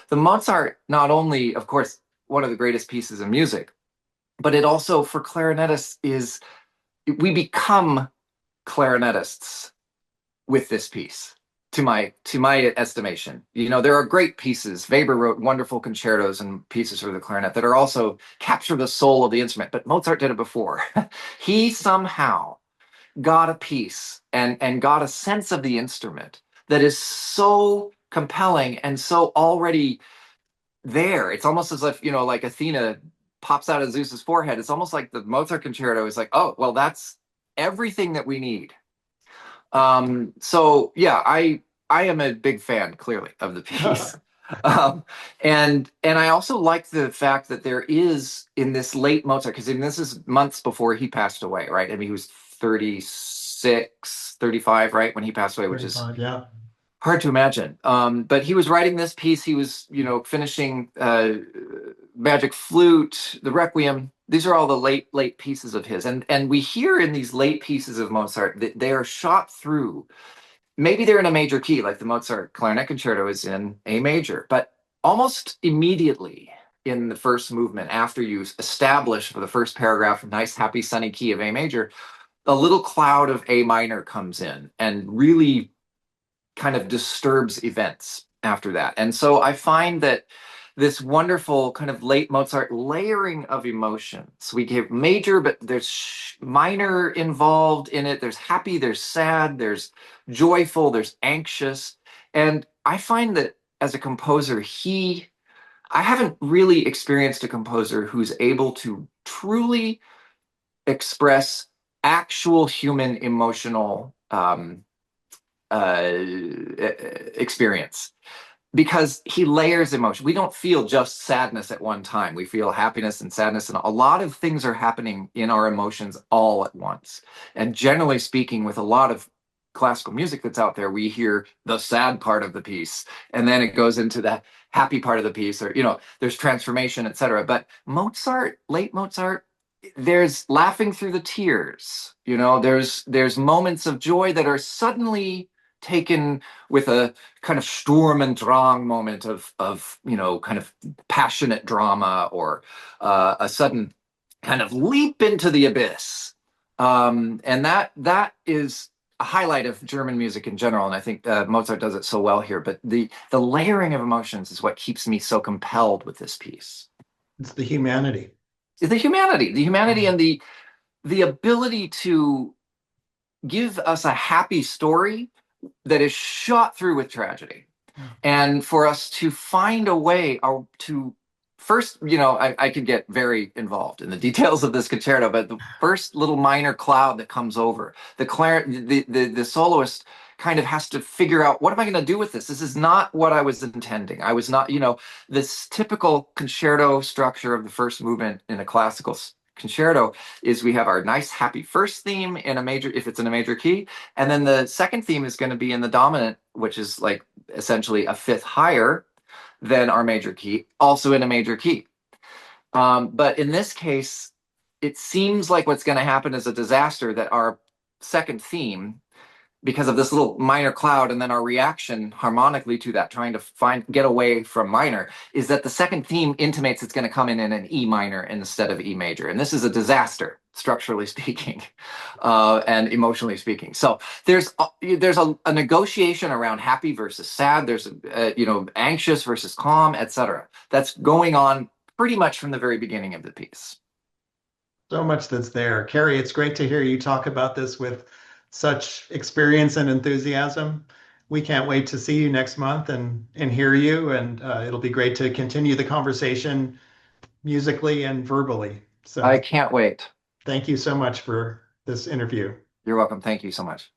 the Mozart, not only, of course, one of the greatest pieces of music, but it also, for clarinetists, is we become clarinetists with this piece. To my estimation, there are great pieces. Weber wrote wonderful concertos and pieces for the clarinet that are also capture the soul of the instrument. But Mozart did it before. He somehow got a piece and got a sense of the instrument that is so compelling and so already there. It's almost as if, like Athena pops out of Zeus's forehead. It's almost like the Mozart concerto is like, oh, well, that's everything that we need. So yeah, I am a big fan, clearly, of the piece. And I also like the fact that there is in this late Mozart, because this is months before he passed away, right? I mean, he was 36, 35, right, when he passed away, which is 35, yeah. hard to imagine. But he was writing this piece. He was, finishing Magic Flute, the Requiem. These are all the late pieces of his. And we hear in these late pieces of Mozart that they are shot through. Maybe they're in a major key, like the Mozart Clarinet Concerto is in A major, but almost immediately in the first movement, after you establish for the first paragraph a nice, happy, sunny key of A major, a little cloud of A minor comes in and really kind of disturbs events after that. And so I find that this wonderful kind of late Mozart layering of emotions. We give major, but there's minor involved in it. There's happy, there's sad, there's joyful, there's anxious. And I find that as a composer, I haven't really experienced a composer who's able to truly express actual human emotional experience, because he layers emotion. We don't feel just sadness at one time. We feel happiness and sadness, and a lot of things are happening in our emotions all at once. And generally speaking, with a lot of classical music that's out there, we hear the sad part of the piece, and then it goes into the happy part of the piece, or there's transformation, etc. But Mozart, late Mozart, there's laughing through the tears. There's moments of joy that are suddenly taken with a kind of Sturm und Drang moment of kind of passionate drama, or a sudden kind of leap into the abyss. And that is a highlight of German music in general, and I think Mozart does it so well here. But the layering of emotions is what keeps me so compelled with this piece. It's the humanity. The humanity, and the ability to give us a happy story that is shot through with tragedy. And for us to find a way to first, I could get very involved in the details of this concerto, but the first little minor cloud that comes over, the soloist kind of has to figure out, what am I going to do with this? This is not what I was intending. I was not, this typical concerto structure of the first movement in a classical concerto is we have our nice happy first theme in a major, if it's in a major key, and then the second theme is going to be in the dominant, which is like essentially a fifth higher than our major key, also in a major key. But in this case, it seems like what's going to happen is a disaster, that our second theme, because of this little minor cloud, and then our reaction harmonically to that, trying to get away from minor, is that the second theme intimates it's going to come in an E minor instead of E major. And this is a disaster, structurally speaking, and emotionally speaking. So there's a negotiation around happy versus sad. There's anxious versus calm, etc. That's going on pretty much from the very beginning of the piece. So much that's there. Carey, it's great to hear you talk about this with such experience and enthusiasm. We can't wait to see you next month and hear you, and it'll be great to continue the conversation musically and verbally. I So can't wait. thank you so much for this interview. You're welcome. Thank you so much.